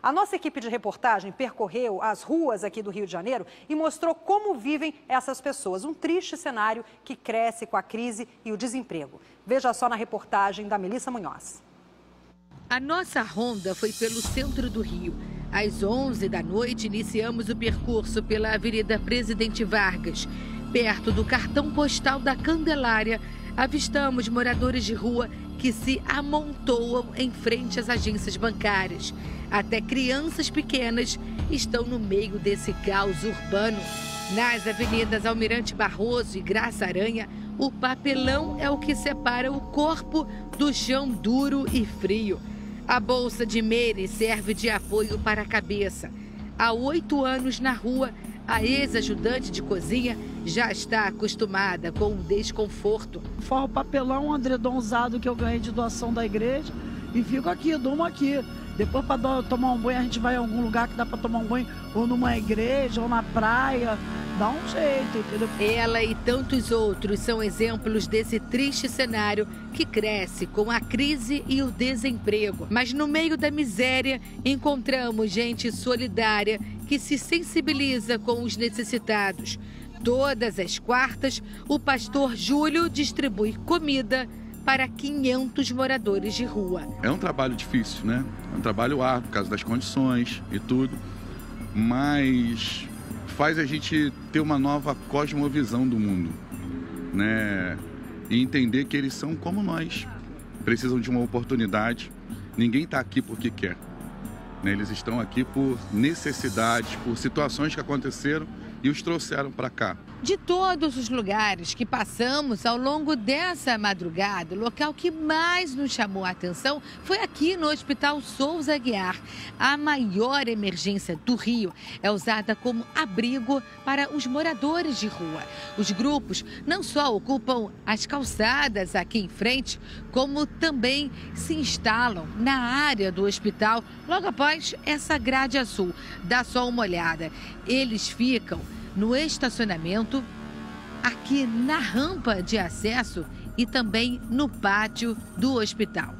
A nossa equipe de reportagem percorreu as ruas aqui do Rio de Janeiro e mostrou como vivem essas pessoas. Um triste cenário que cresce com a crise e o desemprego. Veja só na reportagem da Melissa Munhoz. A nossa ronda foi pelo centro do Rio. Às 11 da noite, iniciamos o percurso pela Avenida Presidente Vargas. Perto do cartão postal da Candelária, avistamos moradores de rua que se amontoam em frente às agências bancárias. Até crianças pequenas estão no meio desse caos urbano. Nas avenidas Almirante Barroso e Graça Aranha, o papelão é o que separa o corpo do chão duro e frio. A bolsa de Meire serve de apoio para a cabeça. Há 8 anos na rua, a ex-ajudante de cozinha já está acostumada com o desconforto. Forro o papelão, um edredom usado que eu ganhei de doação da igreja e fico aqui, durmo aqui. Depois, para tomar um banho, a gente vai em algum lugar que dá para tomar um banho, ou numa igreja, ou na praia. Dá um jeito, entendeu? Ela e tantos outros são exemplos desse triste cenário que cresce com a crise e o desemprego. Mas no meio da miséria, encontramos gente solidária que se sensibiliza com os necessitados. Todas as quartas, o pastor Júlio distribui comida para 500 moradores de rua. É um trabalho difícil, né? É um trabalho árduo por causa das condições e tudo, mas faz a gente ter uma nova cosmovisão do mundo, né? E entender que eles são como nós, precisam de uma oportunidade. Ninguém está aqui porque quer, né? Eles estão aqui por necessidades, por situações que aconteceram e os trouxeram para cá. De todos os lugares que passamos ao longo dessa madrugada, o local que mais nos chamou a atenção foi aqui no Hospital Souza Aguiar. A maior emergência do Rio é usada como abrigo para os moradores de rua. Os grupos não só ocupam as calçadas aqui em frente, como também se instalam na área do hospital logo após essa grade azul. Dá só uma olhada. Eles ficam no estacionamento, aqui na rampa de acesso e também no pátio do hospital.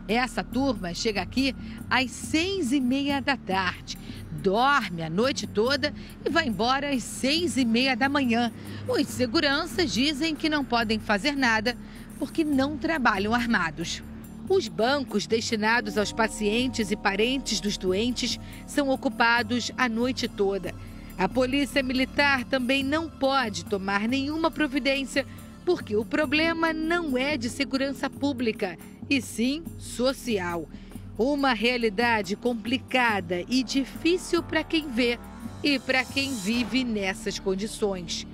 Essa turma chega aqui às 6h30 da tarde, dorme a noite toda e vai embora às 6h30 da manhã. Os seguranças dizem que não podem fazer nada porque não trabalham armados. Os bancos destinados aos pacientes e parentes dos doentes são ocupados a noite toda. A Polícia Militar também não pode tomar nenhuma providência, porque o problema não é de segurança pública, e sim social. Uma realidade complicada e difícil para quem vê e para quem vive nessas condições.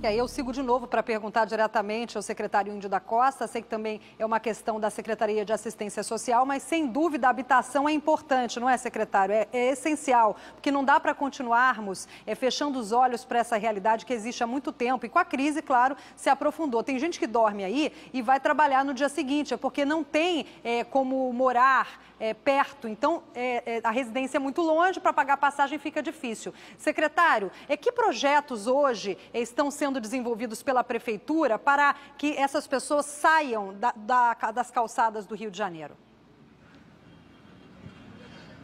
E aí eu sigo de novo para perguntar diretamente ao secretário Índio da Costa. Sei que também é uma questão da Secretaria de Assistência Social, mas sem dúvida a habitação é importante, não é, secretário? É essencial, porque não dá para continuarmos fechando os olhos para essa realidade que existe há muito tempo. E com a crise, claro, se aprofundou. Tem gente que dorme aí e vai trabalhar no dia seguinte, é porque não tem como morar perto. Então, a residência é muito longe, para pagar passagem fica difícil. Secretário, que projetos hoje estão sendo desenvolvidos pela Prefeitura para que essas pessoas saiam das calçadas do Rio de Janeiro?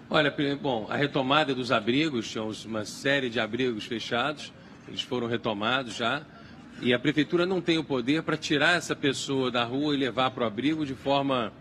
Olha, bom, a retomada dos abrigos, tínhamos uma série de abrigos fechados, eles foram retomados já, e a Prefeitura não tem o poder para tirar essa pessoa da rua e levar para o abrigo de forma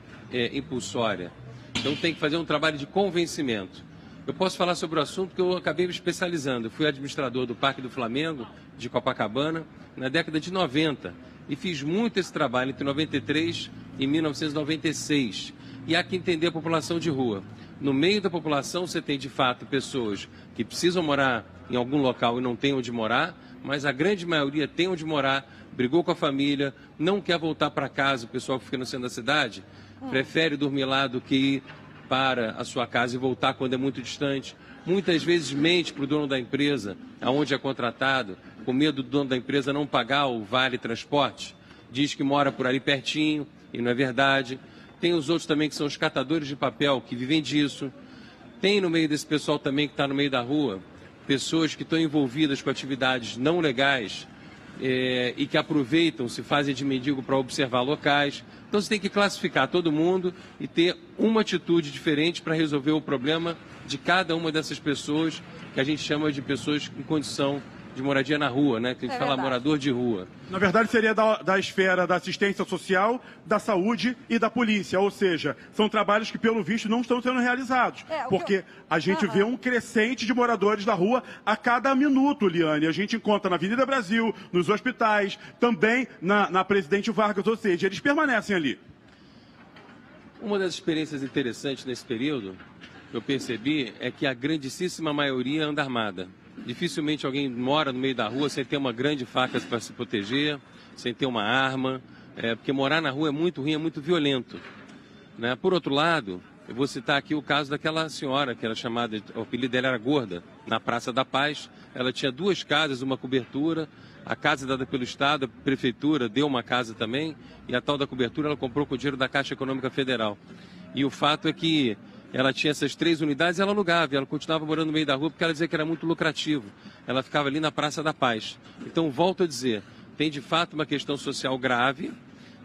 impulsória. Então tem que fazer um trabalho de convencimento. Eu posso falar sobre o assunto porque eu acabei me especializando. Eu fui administrador do Parque do Flamengo, de Copacabana, na década de 90. E fiz muito esse trabalho entre 93 e 1996. E há que entender a população de rua. No meio da população você tem, de fato, pessoas que precisam morar em algum local e não têm onde morar, mas a grande maioria tem onde morar, brigou com a família, não quer voltar para casa, o pessoal que fica no centro da cidade, prefere dormir lá do que ir para a sua casa e voltar quando é muito distante. Muitas vezes mente para o dono da empresa, aonde é contratado, com medo do dono da empresa não pagar o vale transporte. Diz que mora por ali pertinho e não é verdade. Tem os outros também que são os catadores de papel, que vivem disso. Tem no meio desse pessoal também que está no meio da rua, pessoas que estão envolvidas com atividades não legais, e que aproveitam, se fazem de mendigo para observar locais. Então você tem que classificar todo mundo e ter uma atitude diferente para resolver o problema de cada uma dessas pessoas, que a gente chama de pessoas em condição de moradia na rua, né? Que a gente fala morador de rua. Na verdade, seria da esfera da assistência social, da saúde e da polícia. Ou seja, são trabalhos que, pelo visto, não estão sendo realizados. Porque a gente vê um crescente de moradores da rua a cada minuto, Liane. A gente encontra na Avenida Brasil, nos hospitais, também na Presidente Vargas. Ou seja, eles permanecem ali. Uma das experiências interessantes nesse período, que eu percebi, é que a grandíssima maioria anda armada. Dificilmente alguém mora no meio da rua sem ter uma grande faca para se proteger, sem ter uma arma, porque morar na rua é muito ruim, é muito violento, né? Por outro lado, eu vou citar aqui o caso daquela senhora, que era chamada, o apelido dela era Gorda, na Praça da Paz. Ela tinha 2 casas, uma cobertura, a casa dada pelo Estado, a Prefeitura deu uma casa também, e a tal da cobertura ela comprou com o dinheiro da Caixa Econômica Federal. E o fato é que ela tinha essas 3 unidades e ela alugava, ela continuava morando no meio da rua porque ela dizia que era muito lucrativo. Ela ficava ali na Praça da Paz. Então, volto a dizer, tem de fato uma questão social grave,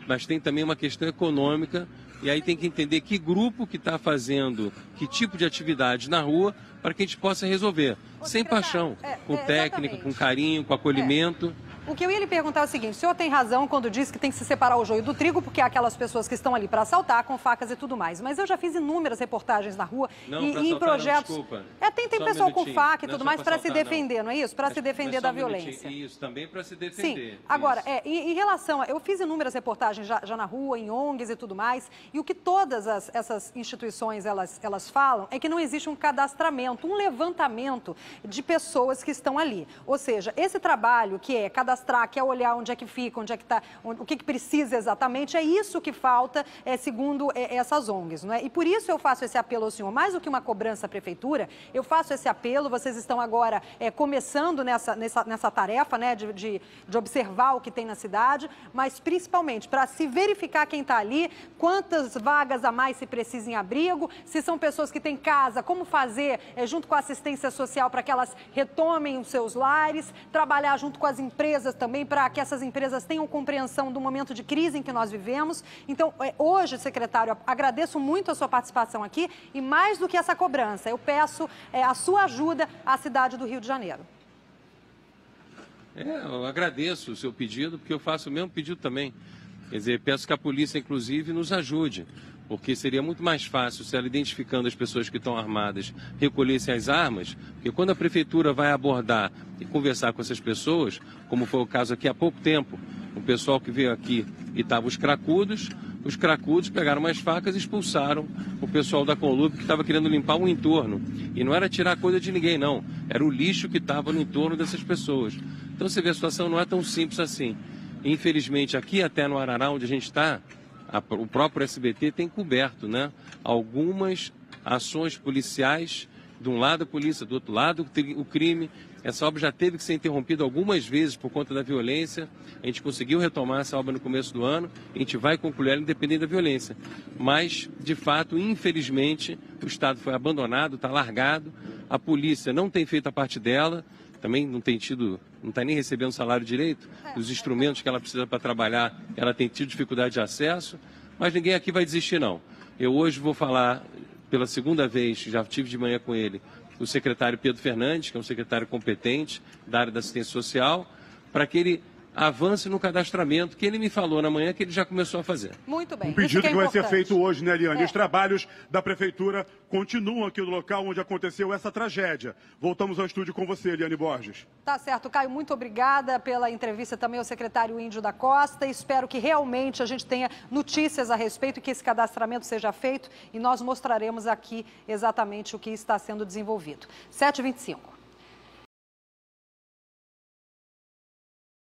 mas tem também uma questão econômica, e aí tem que entender que grupo que está fazendo que tipo de atividade na rua para que a gente possa resolver. Sem paixão, com técnica, com carinho, com acolhimento. O que eu ia lhe perguntar é o seguinte: o senhor tem razão quando diz que tem que se separar o joio do trigo, porque há aquelas pessoas que estão ali para assaltar, com facas e tudo mais. Mas eu já fiz inúmeras reportagens na rua e em projetos. Não, desculpa. Tem pessoal com faca e tudo mais para se defender, não é isso? Para se defender da violência. Isso, também para se defender. Sim. Agora, em relação eu fiz inúmeras reportagens já na rua, em ONGs e tudo mais, e o que todas essas instituições elas falam é que não existe um cadastramento, um levantamento de pessoas que estão ali. Ou seja, esse trabalho que é cadastrar, que é olhar onde é que fica, onde é que está, o que precisa exatamente, é isso que falta, segundo essas ONGs, não é? E por isso eu faço esse apelo ao senhor, mais do que uma cobrança à prefeitura, eu faço esse apelo. Vocês estão agora começando nessa tarefa, né, de observar o que tem na cidade, mas principalmente para se verificar quem está ali, quantas vagas a mais se precisa em abrigo, se são pessoas que têm casa, como fazer junto com a assistência social para que elas retomem os seus lares, trabalhar junto com as empresas também para que essas empresas tenham compreensão do momento de crise em que nós vivemos. Então, hoje, secretário, agradeço muito a sua participação aqui e mais do que essa cobrança, eu peço a sua ajuda à cidade do Rio de Janeiro. Eu agradeço o seu pedido, porque eu faço o mesmo pedido também. Quer dizer, peço que a polícia, inclusive, nos ajude, porque seria muito mais fácil se ela, identificando as pessoas que estão armadas, recolhessem as armas, porque quando a prefeitura vai abordar e conversar com essas pessoas, como foi o caso aqui há pouco tempo, o pessoal que veio aqui e estavam os cracudos pegaram umas facas e expulsaram o pessoal da Conlub que estava querendo limpar o entorno. E não era tirar coisa de ninguém, não. Era o lixo que estava no entorno dessas pessoas. Então você vê, a situação não é tão simples assim. Infelizmente, aqui até no Arará, onde a gente está, o próprio SBT tem coberto, né, algumas ações policiais, de um lado a polícia, do outro lado o crime. Essa obra já teve que ser interrompida algumas vezes por conta da violência. A gente conseguiu retomar essa obra no começo do ano, a gente vai concluir ela independente da violência. Mas, de fato, infelizmente, o Estado foi abandonado, está largado, a polícia não tem feito a parte dela, também não está nem recebendo salário direito, os instrumentos que ela precisa para trabalhar, ela tem tido dificuldade de acesso, mas ninguém aqui vai desistir, não. Eu hoje vou falar pela segunda vez, já tive de manhã com ele, o secretário Pedro Fernandes, que é um secretário competente da área da assistência social, para que ele avance no cadastramento, que ele me falou na manhã que ele já começou a fazer. Muito bem. Um pedido que vai ser feito hoje, né, Liane? É. Os trabalhos da Prefeitura continuam aqui no local onde aconteceu essa tragédia. Voltamos ao estúdio com você, Liane Borges. Tá certo, Caio, muito obrigada pela entrevista também ao secretário Índio da Costa. Espero que realmente a gente tenha notícias a respeito e que esse cadastramento seja feito e nós mostraremos aqui exatamente o que está sendo desenvolvido. 7h25.